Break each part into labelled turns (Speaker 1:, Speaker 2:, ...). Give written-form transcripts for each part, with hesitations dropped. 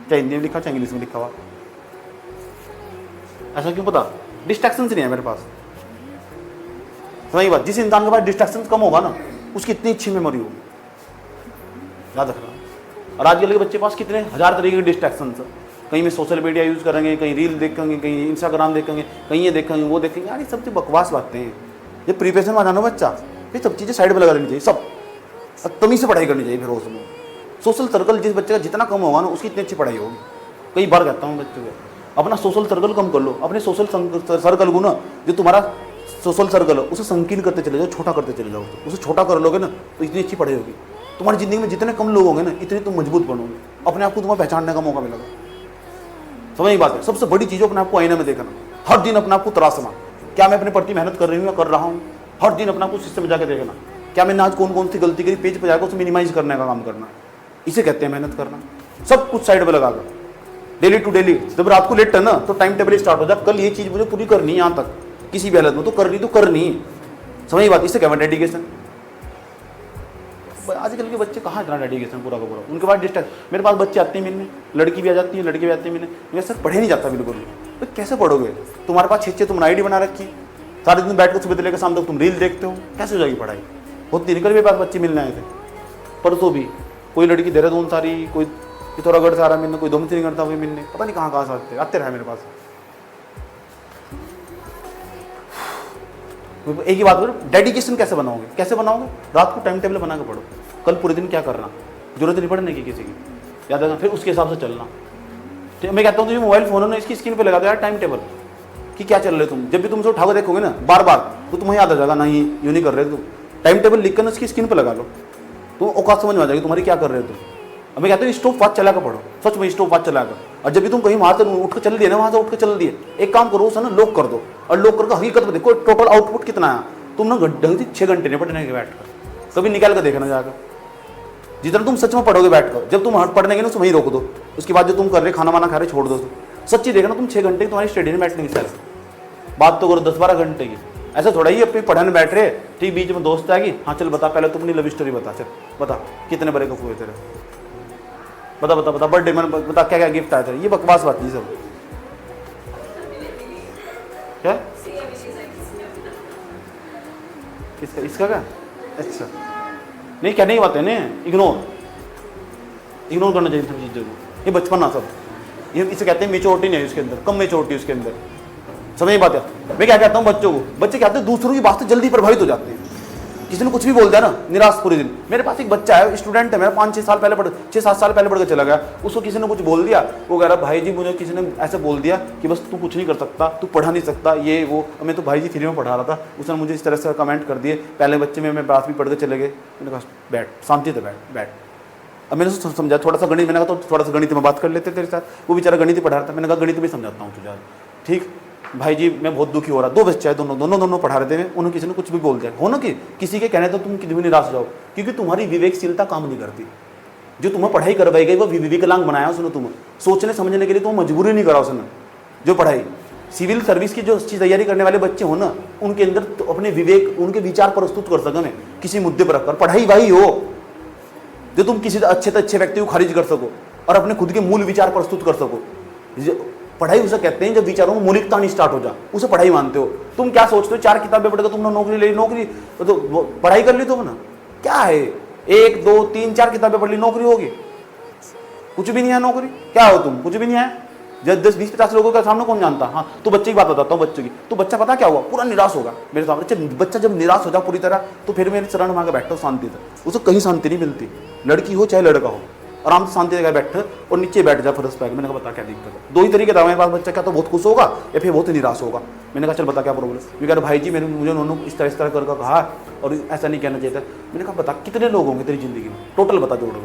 Speaker 1: चाहे हिंदी में लिखा चाहे इंग्लिश में लिखा हुआ। ऐसा क्यों? पता, डिस्ट्रैक्शन नहीं है मेरे पास। समझिए बात, जिस इंसान के पास डिस्ट्रैक्शन कम होगा ना, उसकी इतनी अच्छी मेमोरी होगी, याद रखना। और आजकल के बच्चे पास कितने हजार तरीके के डिस्ट्रैक्शन है। कहीं में सोशल मीडिया यूज़ करेंगे, कहीं रील देखेंगे, कहीं इंस्टाग्राम देखेंगे, कहीं ये देखेंगे वो देखेंगे। यार ये सब बकवास बातें हैं। ये प्रिपरेशन में जाना बच्चा, ये सब चीज़ें साइड में लगा देनी चाहिए, सब तमीज़ से पढ़ाई करनी चाहिए। फिर उसमें सोशल सर्कल जिस बच्चे का जितना कम होगा ना, उसकी इतनी अच्छी पढ़ाई होगी। कई बार कहता हूँ बच्चों को, अपना सोशल सर्कल कम कर लो। अपने सोशल सर्कल को ना, जो तुम्हारा सोशल सर्कल है उसे संकीर्ण करते चले जाओ, छोटा करते चले जाओ। उसे छोटा कर लोगे ना तो इतनी अच्छी पढ़ाई होगी। तुम्हारी ज़िंदगी में जितने कम लोग होंगे ना, इतने तुम मजबूत बनोगे, अपने आप को तुम्हें पहचानने का मौका मिलेगा। समझ बात है। सबसे बड़ी चीज़ अपने आपको आईने में देखना, हर दिन अपने आपको तराशना, क्या मैं अपने प्रति मेहनत कर रही हूँ या कर रहा हूँ। हर दिन अपने आपको सिस्टम में जाकर देखना, क्या मैंने आज कौन कौन सी गलती करी, पेज पर जाकर उसे मिनिमाइज करने का काम करना। इसे कहते हैं मेहनत करना। सब कुछ साइड पर लगाकर डेली टू डेली, जब रात को लेट है ना तो टाइम टेबल स्टार्ट हो जाए, कल ये चीज़ मुझे पूरी करनी है, यहाँ तक किसी भी हालत में तो करनी है। समझ बात, इसे कहते हैं डेडिकेशन। आजकल के बच्चे कहाँ इतना डेडिकेशन पूरा का पूरा, उनके पास डिस्ट्रैक्ट। मेरे पास बच्चे आते हैं मिलने, लड़की भी आ जाती है, लड़के भी आते हैं मिलने, मैं सर पढ़े नहीं जाता बिल्कुल। तो कैसे पढ़ोगे? तुम्हारे पास 6 तुमने आईडी बना रखी, सारे दिन बैठ कर सुबह से लेकर शाम तक तुम रील देखते हो, कैसे हो जाएगी पढ़ाई? बहुत दिन कल मेरे पास बच्चे मिलने आए थे परसों भी, कोई लड़की देहरादून सारी, कोई पिथौरागढ़ से आ रहा मिलने, कोई धोमसिंह करता हुए मिलने, पता नहीं कहाँ से आते रहे मेरे पास। एक ही बात करो, डेडिकेशन कैसे बनाओगे? कैसे बनाओगे? रात को टाइम टेबल बना के पढ़ो, कल पूरे दिन क्या करना, जरूरत नहीं पड़ने की किसी की, याद रखना, फिर उसके हिसाब से चलना। तो मैं कहता हूँ तुझे मोबाइल फोन है ना, इसकी स्क्रीन पे लगा दो यार टाइम टेबल कि क्या चल रहे हो तुम। जब भी तुमसे उठाकर देखोगे ना बार बार, तो तुम्हें याद आ जाएगा, नहीं यूँ नहीं कर रहे तुम। टाइम टेबल लिख कर ना उसकी स्क्रीन पर लगा लो, तो औकात समझ में आ जाएगी तुम्हारी क्या कर रहे हो तुम। अब मैं कहता हूँ स्टॉप वॉच चला कर पढ़ो, सच में स्टॉप वॉच चला कर। और जब भी तुम कहीं वहाँ से उठ कर चल दिए ना, वहाँ से उठ कर चल दिए, एक काम करो उसे ना लॉक कर दो, और लॉक करके हकीकत में देखो टोटल आउटपुट कितना है। तुम ना ढंग से 6 घंटे नहीं पढ़ने के बैठ कर, कभी निकाल कर देखना जाकर, जितना तुम सच में पढ़ोगे बैठ कर। जब तुम पढ़ने के ना वहीं रोक दो, उसके बाद जो तुम कर रहे खाना वाना खा रहे छोड़ दो। सच्ची देखना तुम 6 घंटे तुम्हारी स्टडी में बैठने की सर बात तो करो 10-12 घंटे की। ऐसा थोड़ा ही अपने पढ़ने बैठ रहे, ठीक बीच में दोस्त आ गई, हाँ चल बता पहले तुम अपनी लव स्टोरी बता, चल बता कितने बड़े कफ हुए तेरे, बता बता बता बर्थडे में बता क्या क्या गिफ्ट आया तेरे। ये बकवास बात नहीं सब। क्या इसका क्या? अच्छा नहीं, कहने की बात है ना, इग्नोर करना चाहिए सब चीज़ों को। ये बचपन ना सब, ये इसे कहते हैं मेच्योरिटी नहीं है उसके अंदर, कम मेच्योरिटी उसके अंदर। समझ बात है। मैं क्या कहता हूँ बच्चों को, बच्चे कहते हैं दूसरों की बात से जल्दी प्रभावित हो जाते हैं। किसी ने कुछ भी बोल दिया ना, निराश पूरे दिन। मेरे पास एक बच्चा है, स्टूडेंट है मेरा, 6-7 साल पहले पढ़ के चला गया। उसको किसी ने कुछ बोल दिया, वो कह रहा भाई जी मुझे किसी ने ऐसे बोल दिया कि बस तू कुछ नहीं कर सकता, तू पढ़ा नहीं सकता, ये वो। मैं तो भाई जी फ्री में पढ़ा रहा था, उसने मुझे इस तरह से कमेंट कर दिए। पहले बच्चे में मैं बात भी पढ़ के चले गए। मैंने कहा बैठ, शांति से बैठ। अब मैंने समझा थोड़ा सा गणित, मैंने कहा तो थोड़ा सा गणित में बात कर लेते तेरे साथ। वो बेचारा गणित पढ़ा रहा था, मैंने कहा गणित भी समझाता हूँ तुझे, ठीक भाई जी मैं बहुत दुखी हो रहा। 2 बच्चे हैं, दोनों पढ़ा रहे थे, उन्होंने किसी ने कुछ भी बोल दिया हो ना कि किसी के कहने तो तुम कितनी भी निराश हो जाओ, क्योंकि तुम्हारी विवेकशीलता काम नहीं करती। जो तुम्हें पढ़ाई करवाई गई वो विकलांग बनाया उसने, तुम्हें सोचने समझने के लिए तुम्हें मजबूरी नहीं करा उसने। जो पढ़ाई सिविल सर्विस की जो अच्छी तैयारी करने वाले बच्चे हो ना, उनके अंदर तो अपने विवेक, उनके विचार प्रस्तुत कर सकें किसी मुद्दे पर रखकर। पढ़ाई वही हो जो तुम किसी अच्छे से अच्छे व्यक्ति को खारिज कर सको और अपने खुद के मूल विचार प्रस्तुत कर सको। पढ़ाई उसे कहते हैं जब विचारों में मौलिकता नहीं स्टार्ट हो जा, उसे पढ़ाई मानते हो। तुम क्या सोचते हो 4 किताबें पढ़कर तुमने नौकरी ले ली, नौकरी तो पढ़ाई कर ली तुम ना, क्या है 1, 2, 3, 4 किताबें पढ़ ली नौकरी होगी? कुछ भी नहीं है नौकरी, क्या हो तुम? कुछ भी नहीं है। जब 10, 20, 50 लोगों के सामने कौन जानता। हाँ तो बच्चे की बात बताता हूँ, बच्चे की। तो बच्चा पता क्या हुआ, पूरा निराश होगा मेरे सामने। बच्चा जब निराश हो जाए पूरी तरह, तो फिर मेरे चरण मांगे बैठता हूँ शांति से। उसे कहीं शांति नहीं मिलती, लड़की हो चाहे लड़का हो, आराम से शांति जगह बैठ और नीचे बैठ जा फर्श पे। मैंने कहा बता क्या दिक्कत है? 2 ही तरीके था मेरे पास, बच्चा क्या तो बहुत खुश होगा या फिर बहुत निराश होगा। मैंने कहा चल बता क्या प्रॉब्लम। मैं कह रहा भाई जी मुझे उन्होंने इस तरह कर कहा और ऐसा नहीं कहना चाहिए था। मैंने कहा बता कितने लोग होंगे तेरी जिंदगी में, टोटल बता जोड़ दो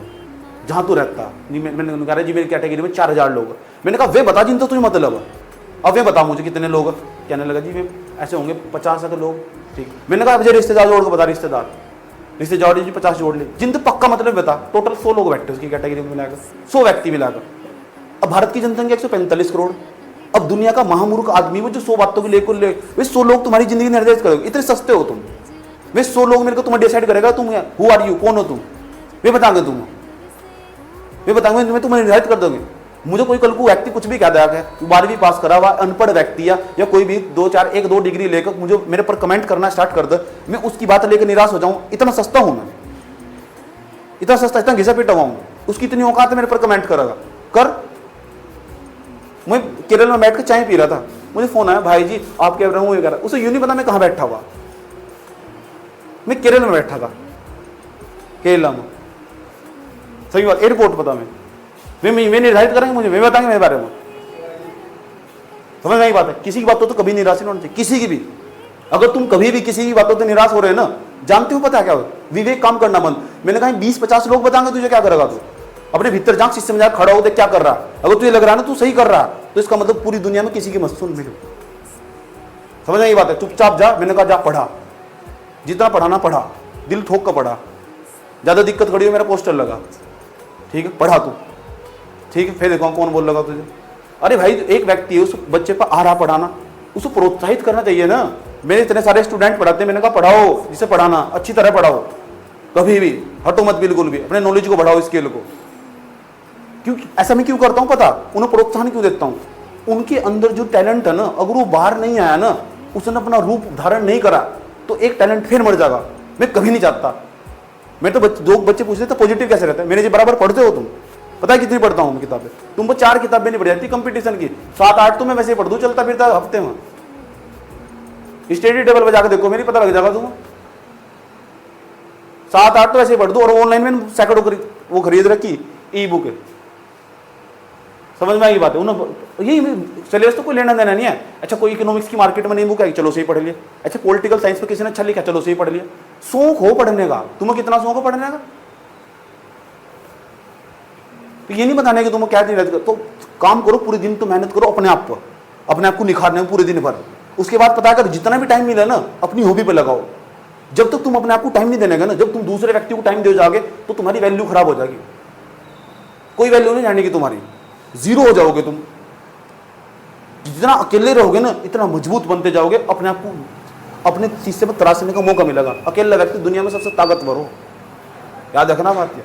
Speaker 1: जहाँ तू रहता। मैंने कहा जी मेरी कैटेगरी में 4000 लोग। मैंने कहा वे बता जिन तो तुझे मतलब, अब वे बता मुझे कितने लोग। कहने लगा जी वे ऐसे होंगे 50 लोग, ठीक। मैंने कहा मुझे रिश्तेदार जोड़ के बता, रिश्तेदार जी 50 जोड़ ले, जिन तो पक्का मतलब बता। टोटल 100 लोग बैठे उसकी कैटेगरी में मिलाकर, 100 व्यक्ति मिलाकर। अब भारत की जनसंख्या 145 करोड़। अब दुनिया का महामूर्ख आदमी वो जो 100 बातों को लेकर वे 100 लोग तुम्हारी जिंदगी निर्धारित करोगे। इतने सस्ते हो तुम, वे 100 लोग मेरे को तुम्हें डिसाइड करेगा तुम हु आर यू, कौन हो तुम, वे बताओगे तुम्हें, वे बताओगे तुम्हें निर्धारित कर दोगे। मुझे कोई कल को व्यक्ति कुछ भी कह दिया है, 12वीं पास करा हुआ अनपढ़ व्यक्ति या कोई भी 1-2 डिग्री लेकर मुझे मेरे पर कमेंट करना स्टार्ट कर दे, मैं उसकी बात लेकर निराश हो जाऊं। इतना सस्ता हूं मैं, इतना सस्ता, इतना घिसा पिटा हुआ हूं। उसकी इतनी औकात है मेरे पर कमेंट करेगा कर। मैं केरल में बैठ कर चाय पी रहा था, मुझे फोन आया, भाई जी आप कह रहे हो ये कर रहा। उसे यूं नहीं पता मैं कहां बैठा हुआ, मैं केरल में बैठा था, केरला में, सही बात, एयरपोर्ट पता मैं निर्धारित करेंगे, मुझे मैं बताएंगे मेरे बारे में। समझ में आई बात है। किसी की बातों तो कभी निराश नहीं होना चाहिए, किसी की भी। अगर तुम कभी भी किसी की बातों से निराश हो रहे हैं ना, जानते हो पता क्या हो, विवेक काम करना बंद। मैंने कहा 20-50 लोग बताएंगे तुझे क्या करेगा, तू अपने भीतर जांच, सिस्टम में खड़ा हो, देख क्या कर रहा है। अगर तुझे लग रहा है ना तू सही कर रहा है, तो इसका मतलब पूरी दुनिया में किसी की मत सुन। समझ में आई बात है। चुपचाप जा, मैंने कहा जा पढ़ा, जितना पढ़ाना पढ़ा, दिल ठोक कर पढ़ा। ज्यादा दिक्कत खड़ी हो, मेरा पोस्टर लगा, ठीक है, पढ़ा तू, ठीक है, फिर देखो कौन बोल लगा तुझे। अरे भाई एक व्यक्ति है, उस बच्चे पर आ रहा पढ़ाना, उसको प्रोत्साहित करना चाहिए ना। मेरे इतने सारे स्टूडेंट पढ़ाते हैं, मैंने कहा पढ़ाओ, जिसे पढ़ाना अच्छी तरह पढ़ाओ, कभी भी हटो मत, बिल्कुल भी अपने नॉलेज को बढ़ाओ, स्किल को। क्यों ऐसा मैं क्यों करता हूं पता, उन्हें प्रोत्साहन क्यों देता हूं, उनके अंदर जो टैलेंट है ना, अगर वो बाहर नहीं आया ना, उसने अपना रूप धारण नहीं करा, तो एक टैलेंट फिर मर जाएगा। मैं कभी नहीं चाहता। मैं तो दो बच्चे पूछ रहे थे पॉजिटिव कैसे रहता है, मेरे जो बराबर पढ़ते हो तुम, पता है कितनी पढ़ता हूं मैं किताबें, तुमको 4 किताबें नहीं पढ़ जाती कंपटीशन की, 7-8 तो मैं वैसे ही पढ़ दूं, चलता फिरता हफ्ते में। स्टडी टेबल पर जाकर देखो, मेरी पता लग जाएगा तुम्हें। 7-8 तो ऐसे ही पढ़ दूं, और ऑनलाइन में सैकड़ों वो खरीद रखी ई बुक है। समझ में आई बात है। उन्होंने यही सिलेबस तो कोई लेना देना नहीं है। अच्छा कोई इकोनॉमिक्स की मार्केट में नहीं बुक है, चलो सही पढ़ लिया। अच्छा पॉलिटिकल साइंस पे किसी ने अच्छा लिखा, चलो सही पढ़ लिया। शौक हो पढ़ने का, तुम्हें कितना शौक हो पढ़ने का, तो ये नहीं बताने कि तुम क्या दिन रहते, तो काम करो पूरे दिन, तो मेहनत करो अपने आप पर, अपने आप को निखारने में पूरे दिन भर। उसके बाद पता कर जितना भी टाइम मिले ना, अपनी हॉबी पे लगाओ। जब तक तुम अपने आप को टाइम नहीं देने का ना, जब तुम दूसरे व्यक्ति को टाइम दे जाओगे, तो तुम्हारी वैल्यू खराब हो जाएगी, कोई वैल्यू नहीं जानेगी तुम्हारी, जीरो हो जाओगे तुम। जितना अकेले रहोगे ना, इतना मजबूत बनते जाओगे, अपने आप को अपने शीशे में तराशने का मौका मिलेगा। अकेला व्यक्ति दुनिया में सबसे ताकतवर हो, याद रखना बात है।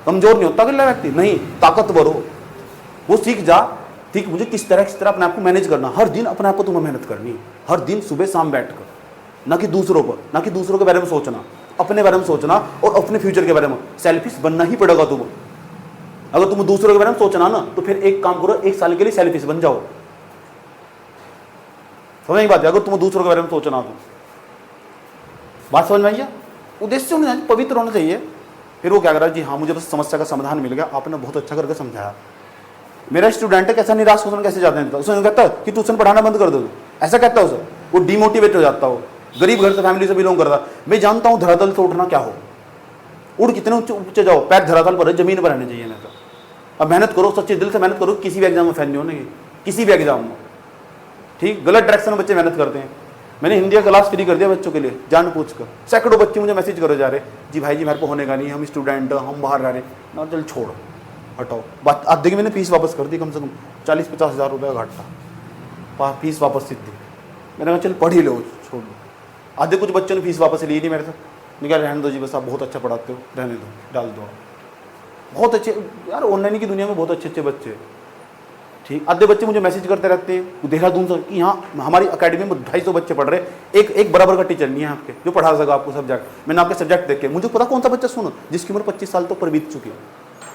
Speaker 1: कमजोर नहीं होता अकेला व्यक्ति, नहीं, ताकतवर हो। वो सीख जा, ठीक, मुझे किस तरह अपने आप को मैनेज करना। हर दिन अपने आप को तुम्हें मेहनत करनी है, हर दिन सुबह शाम बैठकर, ना कि दूसरों पर, ना कि दूसरों के बारे में सोचना, अपने बारे में सोचना और अपने फ्यूचर के बारे में। सेल्फिश बनना ही पड़ेगा तुम्हें। अगर तुम दूसरों के बारे में सोचना ना, तो फिर एक काम करो, 1 साल के लिए सेल्फिश बन जाओ। समझ में बात है। अगर तुम दूसरों के बारे में सोचना, तो बात समझ में आई। उद्देश्य होना चाहिए, पवित्र होना चाहिए। फिर वो क्या करा, जी हाँ मुझे बस समस्या का समाधान मिल गया, आपने बहुत अच्छा करके समझाया। मेरा स्टूडेंट है, कैसा निराश होना कैसे जाता है, उसने कहता है कि ट्यूशन पढ़ाना बंद कर दो, ऐसा कहता है उसे, वो डिमोटिवेट हो जाता हो। गरीब घर से, फैमिली से बिलोंग करता, मैं जानता हूँ धरातल से उठना क्या हो, उड़ कितने ऊंचे जाओ, पैर धरातल पर है, जमीन पर रहने चाहिए ना। तो अब मेहनत करो, सच्चे दिल से मेहनत करो, किसी भी एग्जाम में फेल नहीं होने की, किसी भी एग्जाम में, ठीक। गलत डायरेक्शन में बच्चे मेहनत करते हैं। मैंने हिंदी का क्लास फ्री कर दिया बच्चों के लिए, जान पूछ कर। सैकड़ों बच्चे मुझे मैसेज करो जा रहे, जी भाई जी मेरे को होने का नहीं, हम स्टूडेंट, हम बाहर रह रहे ना, चल छोड़ हटाओ बात। आज देखिए मैंने फीस वापस कर दी, कम से कम 40-50 हज़ार रुपये का घाटा, फीस वापस सीधी। मैंने कहा चल पढ़ ही लो, छोड़ दो। आधे कुछ बच्चों ने फीस वापस ली नहीं मेरे से, मैं क्या रहने दो जी, बस आप बहुत अच्छा पढ़ाते हो, रहने दो, डाल दो। बहुत अच्छे यार, ऑनलाइन की दुनिया में बहुत अच्छे अच्छे बच्चे, ठीक। आधे बच्चे मुझे मैसेज करते रहते हैं देहरादून से कि यहाँ हमारी अकेडमी में 250 बच्चे पढ़ रहे, एक बराबर का टीचर नहीं है आपके जो पढ़ा सका आपको सब्जेक्ट। मैंने आपके सब्जेक्ट देख के, मुझे पता कौन सा बच्चा सुनो, जिसकी उम्र 25 साल तो पर बीत चुकी है,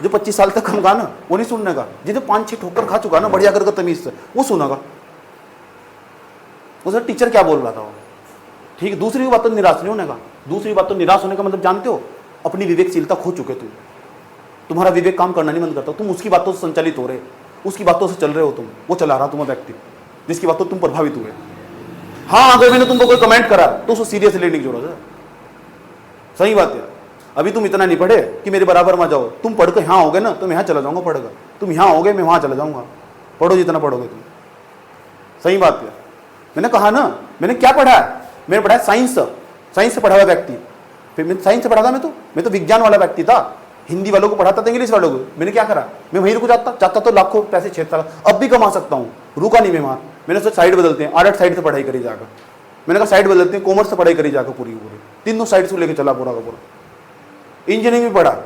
Speaker 1: जो 25 साल तक कम गा ना, वो नहीं सुनने का, जिन्हें 5-6 ठोकर खा चुका ना बढ़िया करके तमीज से, वो सुनेगा वो सर टीचर क्या बोल रहा था वो, ठीक। दूसरी बात तो निराश नहीं होने का, दूसरी बात तो निराश होने का मतलब जानते हो, अपनी विवेकशीलता खो चुके तुम, तुम्हारा विवेक काम करना नहीं बंद करता, तुम उसकी बातों से संचालित हो रहे, उसकी बातों से चल रहे हो तुम, वो चला रहा तुम्हारा व्यक्ति जिसकी बातों तुम प्रभावित हुए। हाँ अगर मैंने तुमको कोई कमेंट करा तो उसको सीरियस लेने की जरूरत है, सही बात है। अभी तुम इतना नहीं पढ़े कि मेरे बराबर में जाओ, तुम पढ़ के यहाँ होगे ना तो मैं यहाँ चला जाऊंगा पढ़कर, तुम यहाँ होगे मैं वहाँ चला जाऊंगा, पढ़ो जितना पढ़ोगे तुम, सही बात है। मैंने कहा ना, मैंने क्या पढ़ा है, मैंने पढ़ा है साइंस, साइंस से पढ़ा हुआ व्यक्ति, फिर मैं साइंस से पढ़ा था, मैं तो विज्ञान वाला व्यक्ति था, हिंदी वालों को पढ़ाता था, इंग्लिश वालों को। मैंने क्या करा, मैं वहीं रुक चाहता तो लाखों पैसे छेड़ता, अब भी कमा सकता हूँ, रुका नहीं मैं वहाँ। मैंने सोचा साइड बदलते हैं, 8 साइड से पढ़ाई करी जाकर, मैंने कहा साइड बदलते हैं, कॉमर्स से पढ़ाई करी जाकर पूरी पूरी, तीनों साइड से लेकर चला पूरा का पूरा, इंजीनियरिंग भी पढ़ा,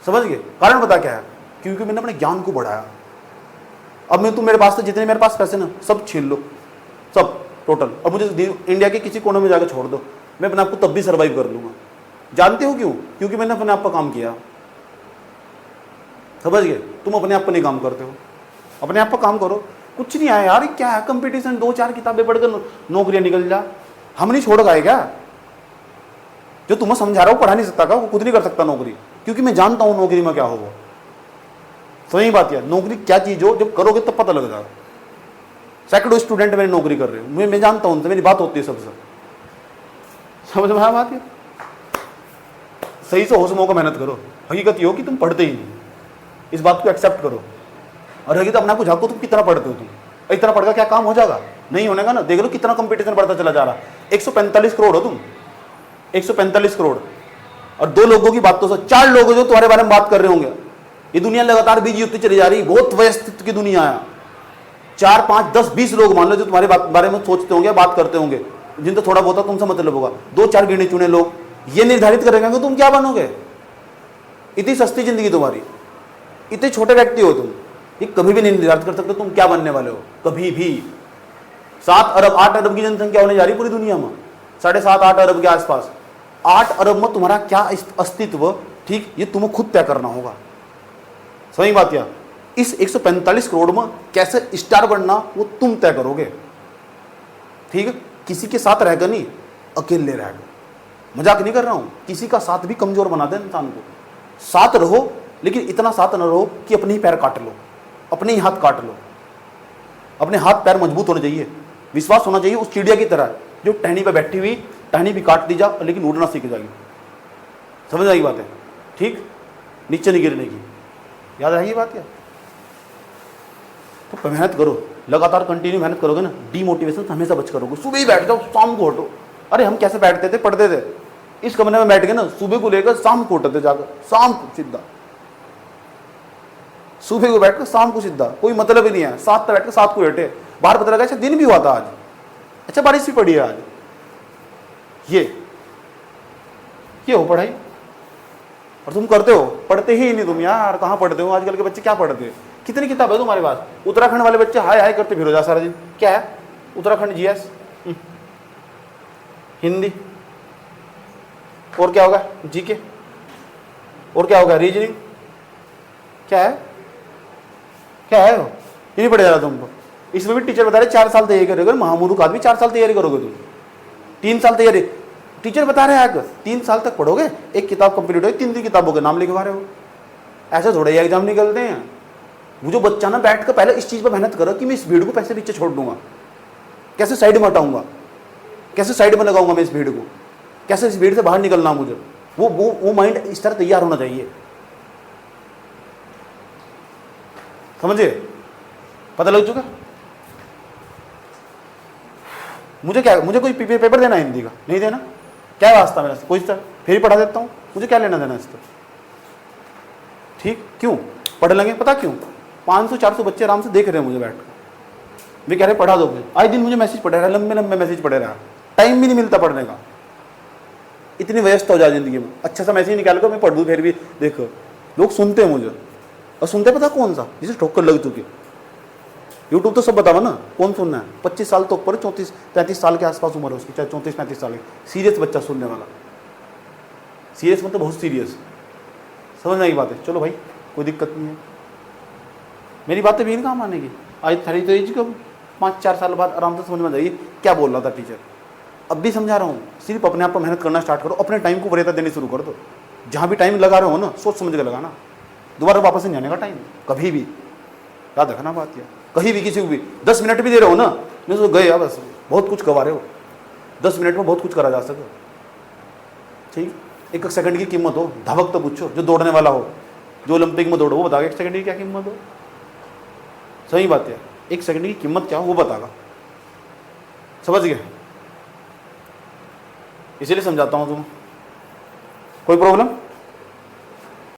Speaker 1: समझ गए। कारण पता क्या है, क्योंकि मैंने अपने ज्ञान को बढ़ाया। अब मैं तुम मेरे पास से जितने मेरे पास पैसे ना सब छीन लो, सब टोटल, अब मुझे इंडिया के किसी कोने में जाकर छोड़ दो, मैं अपने आप को तब भी सर्वाइव कर लूंगा। जानते हो क्यों? क्योंकि मैंने अपने आप पर काम किया। समझ गए? तुम अपने आप पर नहीं काम करते हो, अपने आप पर काम करो। कुछ नहीं आया यार, क्या है कंपटीशन, 2-4 किताबें पढ़कर नौकरियां निकल जा। हम नहीं छोड़ गए क्या? जो तुम्हें समझा रहा हूं पढ़ा नहीं सकता का, वो खुद नहीं कर सकता नौकरी, क्योंकि मैं जानता हूं नौकरी में क्या होगा। सही बात है, नौकरी क्या चीज हो जब करोगे तब पता लग जाएगा। सैकड़ों स्टूडेंट मेरी नौकरी कर रहे हो, मैं जानता हूं, मेरी बात होती है सबसे। समझ में आया बात? है सही से होश मौका मेहनत करो। हकीकत ये हो कि तुम पढ़ते ही नहीं, इस बात को एक्सेप्ट करो। और हकीकत अपने आप को झांको, तुम कितना पढ़ते हो, तुम इतना पढ़कर क्या काम हो जाएगा? नहीं होने का ना। देख लो कितना कंपटीशन बढ़ता चला जा रहा है। 145 करोड़ हो तुम, 145 करोड़, और 2 लोगों की बात तो 4 लोग जो तुम्हारे बारे में बात कर रहे होंगे। ये दुनिया लगातार बिजी होती चली जा रही, बहुत व्यस्त की दुनिया है। 4, 5, 10, 20 लोग मान लो जो तुम्हारे बारे में सोचते होंगे, बात करते होंगे, जिनसे थोड़ा बहुत तुमसे मतलब होगा। 2-4 गिने चुने लोग ये निर्धारित करेंगे कि तुम क्या बनोगे। इतनी सस्ती जिंदगी तुम्हारी, इतने छोटे व्यक्ति हो तुम, ये कभी भी नहीं निर्धारित कर सकते तुम क्या बनने वाले हो, कभी भी। 7 अरब 8 अरब की जनसंख्या होने जा रही पूरी दुनिया में, 7.5-8 अरब के आसपास। 8 अरब में तुम्हारा क्या अस्तित्व, ठीक, ये तुम्हें खुद तय करना होगा। सही बात है। इस 145 करोड़ में कैसे स्टार बनना वो तुम तय करोगे, ठीक है? किसी के साथ रहकर नहीं, अकेले रहकर। मजाक नहीं कर रहा हूं, किसी का साथ भी कमजोर बना दे इंसान को। साथ रहो, लेकिन इतना साथ न रहो कि अपने ही पैर काट लो, अपने ही हाथ काट लो। अपने हाथ पैर मजबूत होने चाहिए, विश्वास होना चाहिए उस चिड़िया की तरह जो टहनी पर बैठी हुई, टहनी भी काट दी जा लेकिन उड़ना सीख जाएगी। समझ आई बात है? ठीक, नीचे नहीं गिरने की, याद रहेगी बात क्या? तो मेहनत करो, लगातार कंटिन्यू मेहनत करोगे ना, डीमोटिवेशन से हमेशा बच करोगे। सुबह ही बैठ जाओ, शाम को हटो। अरे हम कैसे बैठते थे, पढ़ते थे, इस कमरे में बैठ के ना, सुबह को लेकर शाम को उठते जाकर, शाम को सीधा, सुबह को बैठ कर शाम को सीधा, कोई मतलब ही नहीं है। 7 तक बैठ कर 7 को बैठे, बाहर पता लगा अच्छा दिन भी हुआ था आज, अच्छा बारिश भी पड़ी है आज। ये हो पढ़ाई, और तुम करते हो, पढ़ते ही नहीं तुम यार। कहाँ पढ़ते हो? आजकल के बच्चे क्या पढ़ते हैं? कितनी किताब है तुम्हारे पास? उत्तराखंड वाले बच्चे हाय हाय करते फिरो जा सारा दिन। क्या है उत्तराखंड? जीएस, हिंदी, और क्या होगा? जीके, और क्या होगा? रीजनिंग। क्या है? क्या है वो? ये नहीं पढ़ा जा रहा तुमको। इसमें भी टीचर बता रहे 4 साल तैयारी करोगे, महामूर्ख आदमी 4 साल तैयारी करोगे तुम, 3 साल तैयारी। टीचर बता रहे हैं 3 साल तक पढ़ोगे, एक किताब कंप्लीट हो, 3 किताबों के नाम लिखवा रहे हो। ऐसे थोड़े एग्जाम निकलते हैं। वो जो बच्चा ना बैठ कर पहले इस चीज पर मेहनत करो कि मैं इस भीड़ को पैसे पीछे छोड़ दूंगा, कैसे साइड में हटाऊंगा, कैसे साइड में लगाऊंगा मैं इस भीड़ को, कैसे इस भीड़ से बाहर निकलना मुझे। वो माइंड इस तरह तैयार होना चाहिए। समझे? पता लग चुका? मुझे कोई पेपर देना है हिंदी का? नहीं देना। क्या वास्ता मेरा, कोई फिर ही पढ़ा देता हूं, मुझे क्या लेना देना इससे? ठीक, क्यों पढ़ लेंगे? पता क्यों? 500-400 बच्चे आराम से देख रहे हैं मुझे बैठ कर, वे कह रहे पढ़ा दो। आए दिन मुझे मैसेज पढ़े रहा, लंबे लंबे मैसेज पढ़े रहा, टाइम भी नहीं मिलता पढ़ने का। इतनी व्यस्त हो जाए जिंदगी में, अच्छा सा मैसेज निकाल कर मैं पढ़ दूँ, फिर भी देखो लोग सुनते हैं मुझे, और सुनते पता कौन सा? जिसे ठोकर लग चुकी। यूट्यूब तो सब बतावा ना कौन सुनना है। 25 साल तो ऊपर, 34-35 साल के आसपास उम्र है उसकी, चाहे 34-35 साल की। सीरियस बच्चा सुनने वाला, सीरियस मतलब बहुत सीरियस। समझ आई बात है? चलो भाई कोई दिक्कत नहीं है, मेरी बातें भी कहाँ मानेगी। आज थरी तो एज को 5-4 साल बाद आराम से समझ में जाइए क्या बोल रहा था टीचर। अब भी समझा रहा हूँ, सिर्फ अपने आप पर मेहनत करना स्टार्ट करो, अपने टाइम को वरीयता देनी शुरू कर दो। जहाँ भी टाइम लगा रहे हो ना, सोच समझ के लगाना, दोबारा वापस नहीं आने का टाइम कभी भी। याद रखना बात यह, कहीं भी किसी को भी 10 मिनट भी दे रहे हो ना, नहीं तो गए बस, बहुत कुछ गवा रहे हो। 10 मिनट में बहुत कुछ करा जा सके। ठीक, 1 सेकंड की कीमत हो, धावक तो पूछो जो दौड़ने वाला हो, जो ओलंपिक में दौड़ो, वो बताएगा 1 सेकंड की क्या कीमत हो। सही बात है, 1 सेकंड की कीमत क्या हो वो बताएगा। समझ गए? इसीलिए समझाता हूं तुम्हें। कोई प्रॉब्लम?